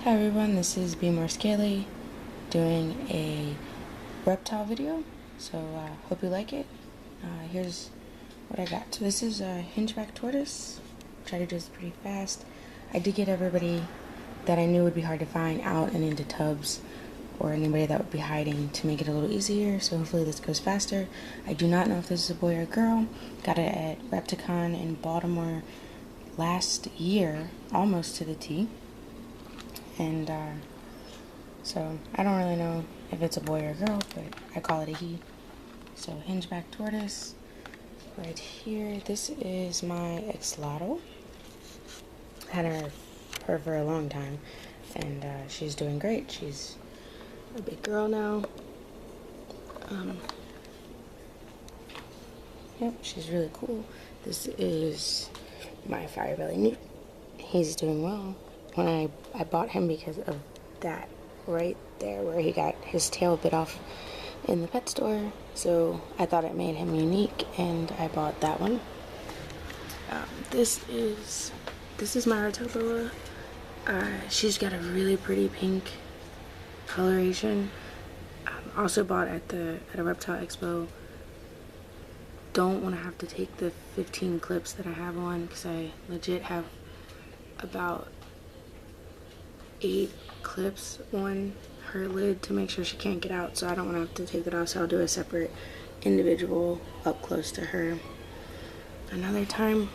Hi everyone, this is Be More Scaly doing a reptile video, so hope you like it. Here's what I got. So this is a hingeback tortoise. Try to do this pretty fast. I did get everybody that I knew would be hard to find out and into tubs, or anybody that would be hiding, to make it a little easier, so hopefully this goes faster. I do not know if this is a boy or a girl. Got it at Repticon in Baltimore last year, almost to the T. And so I don't really know if it's a boy or a girl, but I call it a he. So hingeback tortoise right here. This is my axolotl. Had her for a long time, and she's doing great. She's a big girl now. Yep, she's really cool. This is my fire belly newt. He's doing well. When I bought him because of that right there where he got his tail bit off in the pet store, so I thought it made him unique and I bought that one. This is my reptile. She's got a really pretty pink coloration. Also bought at a reptile expo. Don't want to have to take the 15 clips that I have on, because I legit have about 8 clips on her lid to make sure she can't get out, so I don't want to have to take that off, so I'll do a separate individual up close to her another time.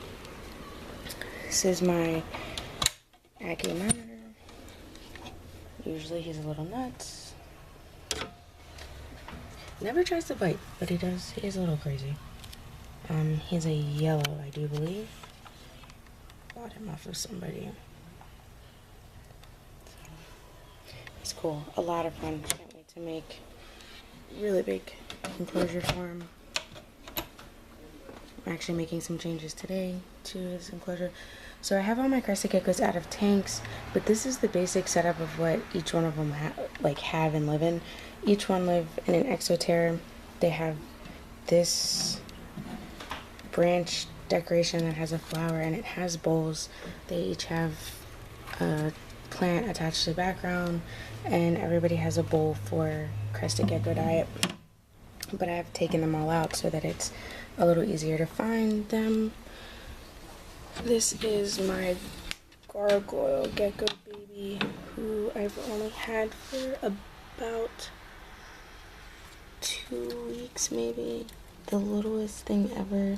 This is my Ackie monitor. Usually he's a little nuts. Never tries to bite, but he does. He is a little crazy. He's a yellow, I do believe. Bought him off of somebody. It's cool. A lot of fun. Can't wait to make really big enclosure for him. I'm actually making some changes today to his enclosure. So I have all my crested geckos out of tanks, but this is the basic setup of what each one of them have and live in. Each one live in an exoterra. They have this branch decoration that has a flower and it has bowls. They each have a plant attached to the background, and everybody has a bowl for crested gecko diet. But I have taken them all out so that it's a little easier to find them. This is my gargoyle gecko baby, who I've only had for about 2 weeks maybe. The littlest thing ever.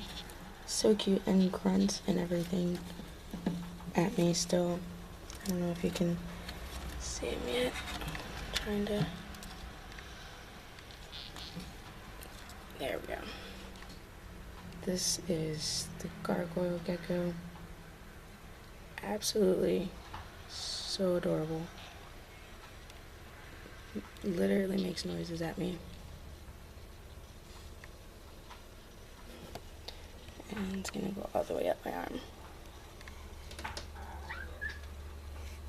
So cute, and grunts and everything at me still. I don't know if you can see him yet. I'm trying to. There we go. This is the gargoyle gecko. Absolutely so adorable. Literally makes noises at me. And it's gonna go all the way up my arm.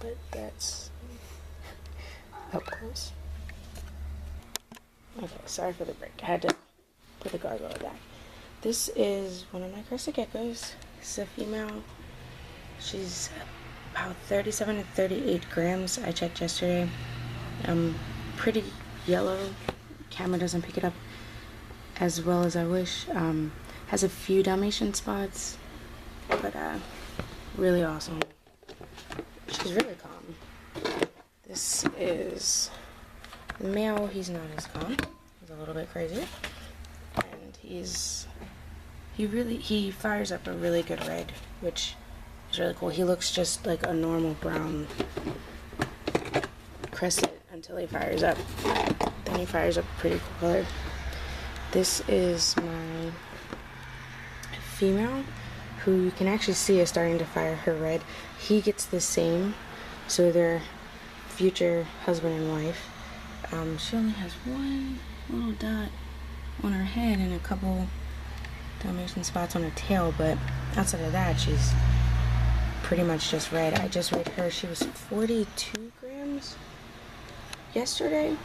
But that's up close. Okay, sorry for the break. I had to put the gargoyle back. This is one of my crested geckos. This is a female. She's about 37 to 38 grams. I checked yesterday. Pretty yellow. Camera doesn't pick it up as well as I wish. Has a few Dalmatian spots, but really awesome. She's really calm. This is the male. He's not as calm. He's a little bit crazy, and he fires up a really good red, which is really cool. He looks just like a normal brown crested until he fires up. Then he fires up a pretty cool color. This is my female, who you can actually see is starting to fire her red. He gets the same, so they're future husband and wife. She only has one little dot on her head and a couple Dalmatian spots on her tail, but outside of that, she's pretty much just red. I just weighed her. She was 42 grams yesterday,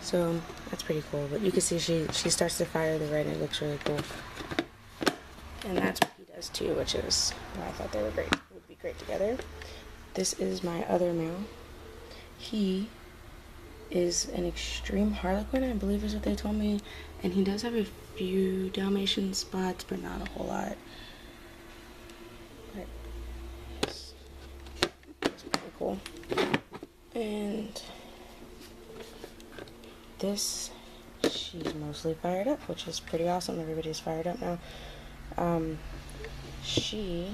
so that's pretty cool. But you can see she starts to fire the red, and it looks really cool. And that's what he does too, which is why I thought they would be great together. This is my other male. he is an extreme harlequin, I believe is what they told me, and he does have a few Dalmatian spots, but not a whole lot. But it's pretty cool. And this, she's mostly fired up, which is pretty awesome. Everybody's fired up now. She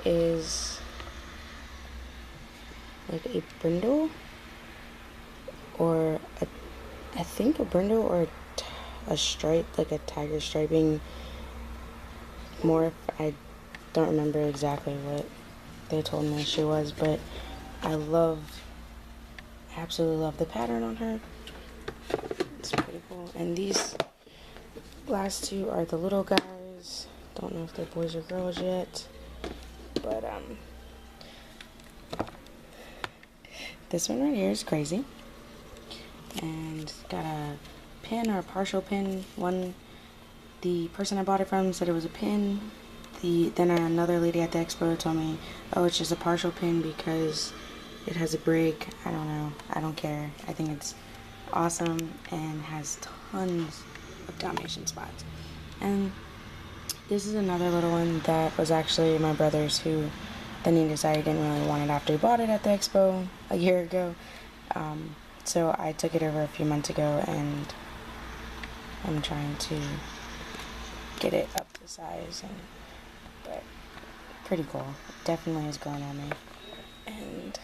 is like a brindle, or I think a brindle or a stripe, like a tiger striping morph. I don't remember exactly what they told me she was, but I absolutely love the pattern on her. It's pretty cool. And these last two are the little guys. Don't know if they're boys or girls yet, but this one right here is crazy, and got a pin or a partial pin. The person I bought it from said it was a pin. Then another lady at the expo told me, oh, it's just a partial pin because it has a break. I don't know. I don't care. I think it's awesome and has tons of Dalmatian spots. And this is another little one that was actually my brother's, who then he decided he didn't really want it after he bought it at the expo a year ago. So I took it over a few months ago, and I'm trying to get it up to size, but pretty cool. Definitely has grown on me, and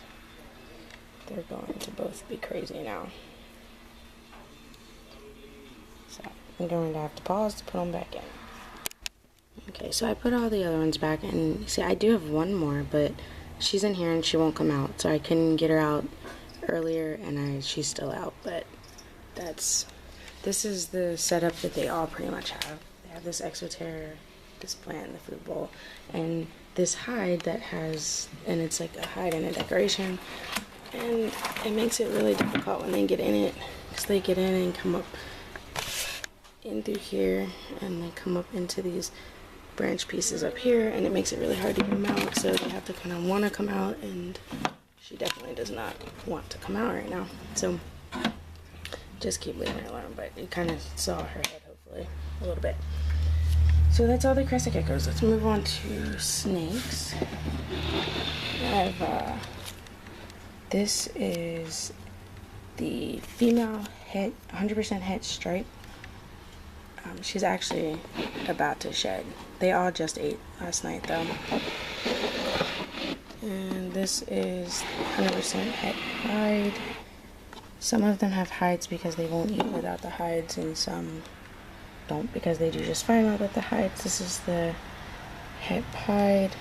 they're going to both be crazy now. So I'm going to have to pause to put them back in. Okay, so I put all the other ones back, and see, I do have one more, but she's in here and she won't come out, so I couldn't get her out earlier, and she's still out. But this is the setup that they all pretty much have. They have this exoterror, this plant, the food bowl, and this hide that has, and it's like a hide and a decoration, and it makes it really difficult when they get in it, because they get in and come up in through here, and they come up into these branch pieces up here, and it makes it really hard to get them out, so they have to kind of want to come out, and she definitely does not want to come out right now, so just keep leaving her alone. But you kind of saw her head, hopefully, a little bit. So that's all the crescent geckos. Let's move on to snakes. I have this is the female het, 100% het stripe. She's actually about to shed. They all just ate last night, though. And this is 100% het hide. Some of them have hides because they won't eat without the hides, and some don't because they do just fine without the hides. This is the het hide.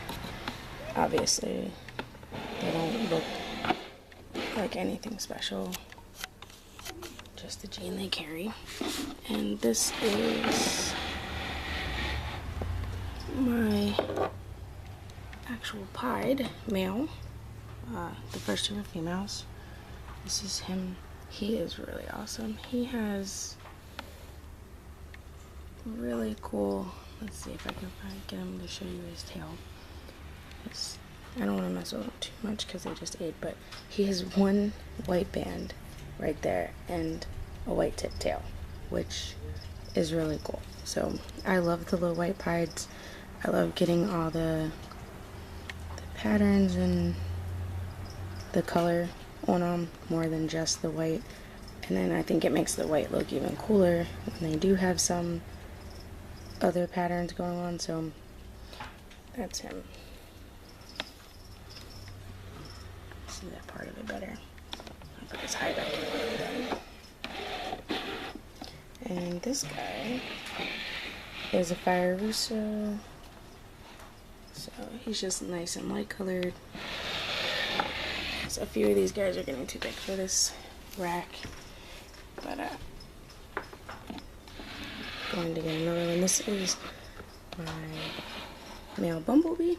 Obviously, they don't look like anything special. Just the gene they carry. And this is my actual pied male. The first two are females. This is him. He is really awesome. He has really cool, let's see if I can get him to show you his tail. I don't want to mess with him too much because they just ate, but he has one white band right there and a white tip tail, which is really cool. So I love the little white pieds. I love getting all the patterns and the color on them more than just the white, and then I think it makes the white look even cooler when they do have some other patterns going on. So that's him. See that part of it better. I'll put this hide back in. And this guy is a fire russo. So he's just nice and light colored. So a few of these guys are getting too big for this rack, but going to get another one. This is my male bumblebee.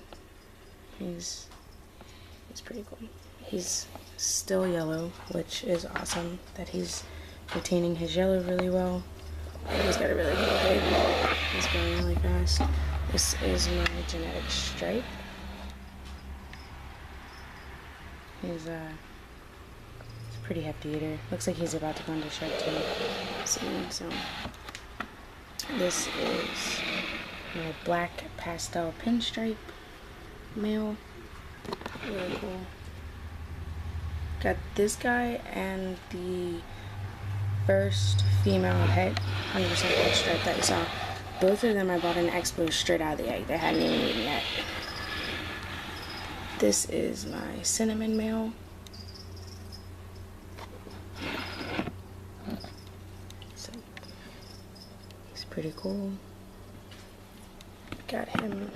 He's pretty cool. He's still yellow, which is awesome that he's retaining his yellow really well. He's got a really cool head. He's going really fast. This is my genetic stripe. pretty hefty eater. Looks like he's about to go into shed too soon. So this is my black pastel pinstripe male. Really cool. Got this guy and the first female het 100% pinstripe that you saw. Both of them I bought in Expo straight out of the egg. They hadn't even eaten yet. This is my cinnamon male. So he's pretty cool. I got him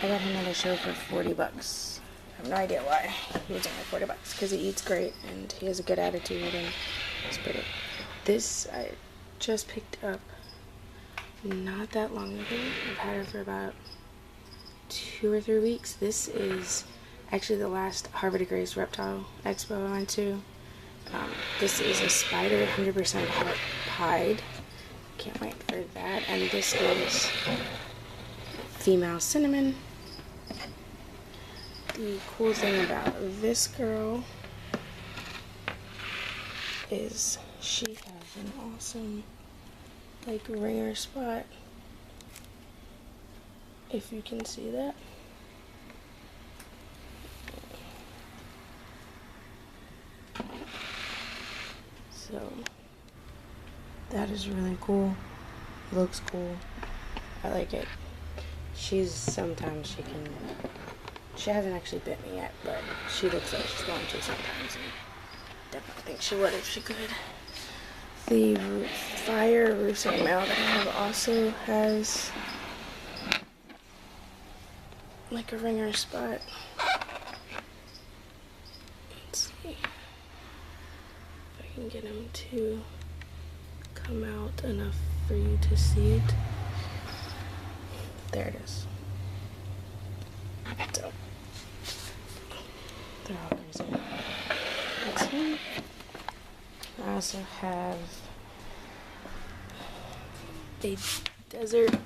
at a show for 40 bucks. I have no idea why he was only 40 bucks, because he eats great and he has a good attitude and it's pretty. This I just picked up not that long ago. I've had her for about 2 or 3 weeks. This is actually the last Harbor de Grace Reptile Expo I went to. This is a spider, 100% pied. Can't wait for that. And this is female cinnamon. The cool thing about this girl is she has an awesome like ringer spot, if you can see that. So that is really cool. Looks cool. I like it. Sometimes she hasn't actually bit me yet, but she looks like she's going to sometimes. And definitely think she would if she could. The fire rooster male that I have also has like a ringer spot. Let's see if I can get him to come out enough for you to see it. There it is. So they're all crazy. That's him. I also have a desert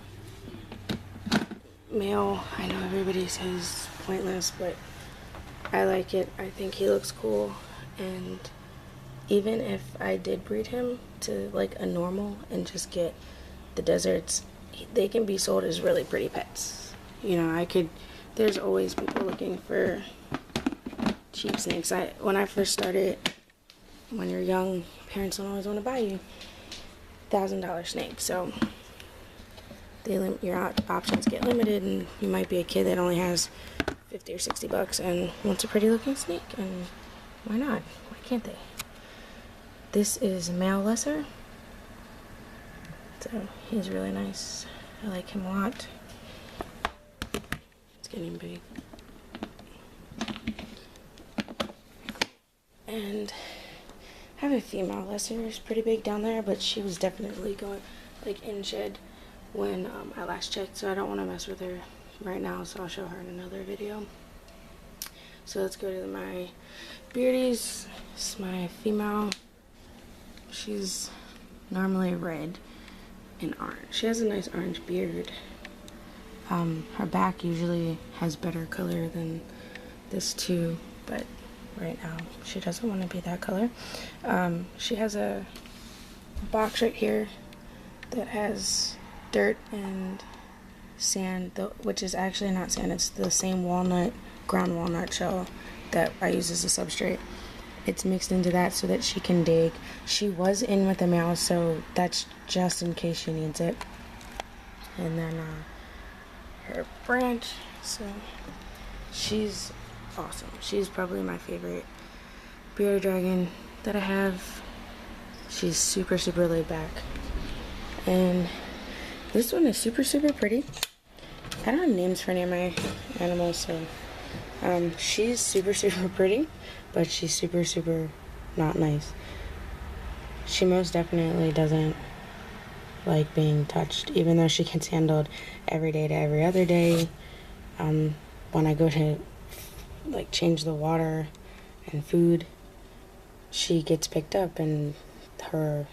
male. I know everybody says pointless, but I like it. I think he looks cool, and even if I did breed him to like a normal and just get the deserts, they can be sold as really pretty pets. You know, there's always people looking for cheap snakes. When I first started, when you're young, parents don't always want to buy you $1,000 snakes, so your options get limited, and you might be a kid that only has 50 or 60 bucks and wants a pretty looking snake, and why not? Why can't they? This is male lesser, so he's really nice. I like him a lot. It's getting big. And I have a female lesser. It's pretty big down there, but she was definitely going like in shed when I last checked, so I don't want to mess with her right now, so I'll show her in another video. So let's go to my beardies. This is my female. She's normally red and orange. She has a nice orange beard. Her back usually has better color than this too, but right now she doesn't want to be that color. She has a box right here that has dirt and sand, which is actually not sand, it's the same ground walnut shell that I use as a substrate. It's mixed into that so that she can dig. She was in with a mouse, so that's just in case she needs it. And then her branch, so she's awesome. She's probably my favorite bearded dragon that I have. She's super, super laid back. And this one is super, super pretty. I don't have names for any of my animals, so she's super, super pretty, but she's super, super not nice. She most definitely doesn't like being touched, even though she gets handled every day to every other day. When I go to like change the water and food, she gets picked up, and her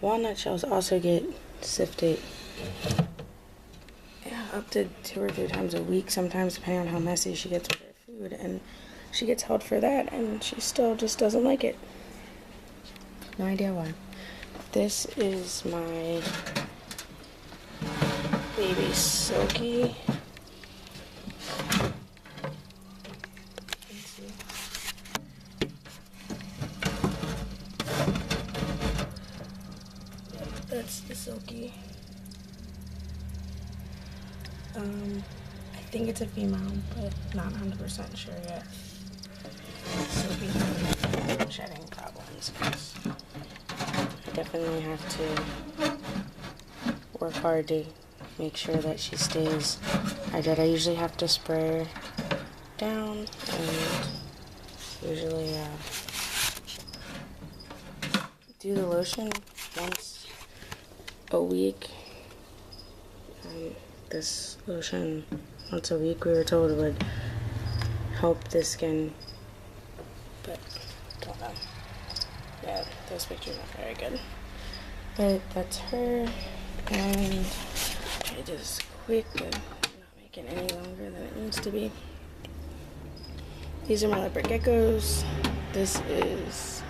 walnut shells also get sifted up to 2 or 3 times a week sometimes, depending on how messy she gets with her food. And she gets held for that, and she still just doesn't like it. No idea why. This is my baby Silky. That's the Silky. I think it's a female, but not 100% sure yet. Silky has shedding problems, because I definitely have to work hard to make sure that she stays hydrated. I usually have to spray her down, and usually do the lotion once a week. This lotion once a week, we were told, would help the skin, but don't know. Yeah, those pictures aren't very good. But that's her, and I just quick and not make it any longer than it needs to be. These are my leopard geckos. This is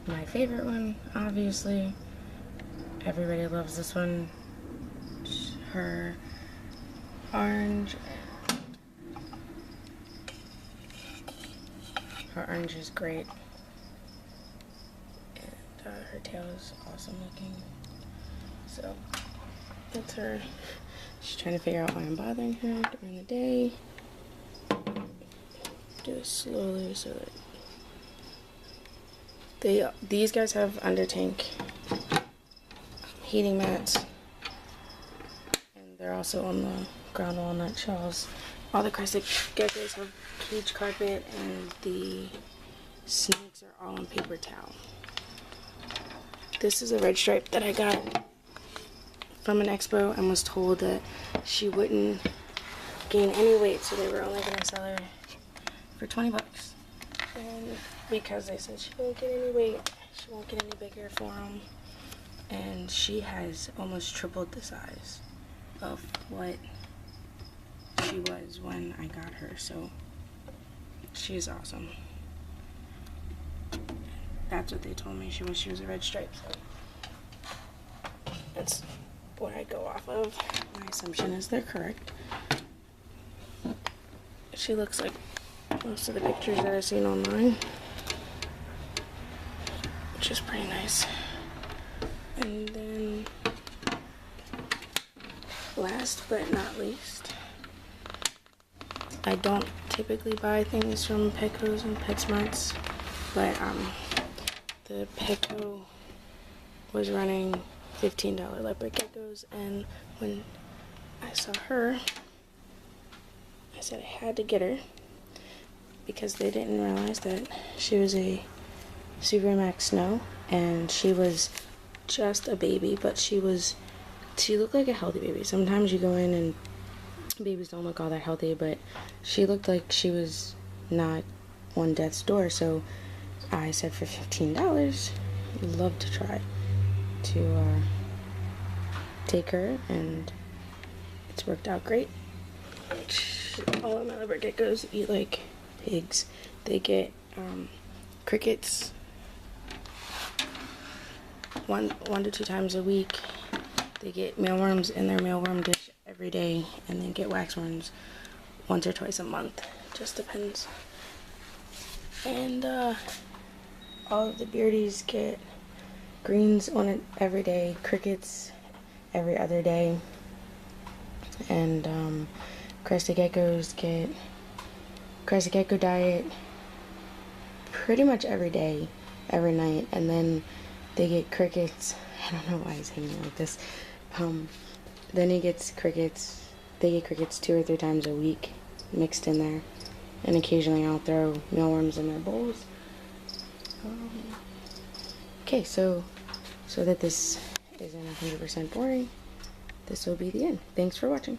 my favorite one, obviously. Everybody loves this one. Her orange. Her orange is great. And her tail is awesome looking. So, that's her. She's trying to figure out why I'm bothering her during the day. Do this slowly so that these guys have under tank heating mats, and they're also on the ground walnut shells. All the crested geckos have cage carpet, and the snakes are all on paper towel. This is a red stripe that I got from an expo and was told that she wouldn't gain any weight, so they were only going to sell her for 20 bucks. And because they said she won't get any weight, she won't get any bigger for them. And she has almost tripled the size of what she was when I got her, so she's awesome. That's what they told me she was a red stripe, so that's what I go off of. My assumption is they're correct. She looks like most of the pictures that I've seen online, which is pretty nice. And then, last but not least, I don't typically buy things from Petco's and PetSmarts, but the Petco was running $15 leopard geckos, and when I saw her, I said I had to get her because they didn't realize that she was a Supermax Snow, and she was just a baby, but she looked like a healthy baby. Sometimes you go in and babies don't look all that healthy, but she looked like she was not on death's door. So I said, for $15, I'd love to try to take her, and it's worked out great. All of my leopard geckos eat like pigs. They get crickets one to two times a week. They get mealworms in their mealworm dish every day, and then get waxworms once or twice a month. Just depends. And all of the beardies get greens on it every day, crickets every other day, and crested geckos get crested gecko diet pretty much every day, every night, and then they get crickets. I don't know why he's hanging like this. Then he gets crickets. They get crickets 2 or 3 times a week mixed in there, and occasionally I'll throw mealworms in their bowls. Okay, so that this isn't 100% boring, this will be the end. Thanks for watching.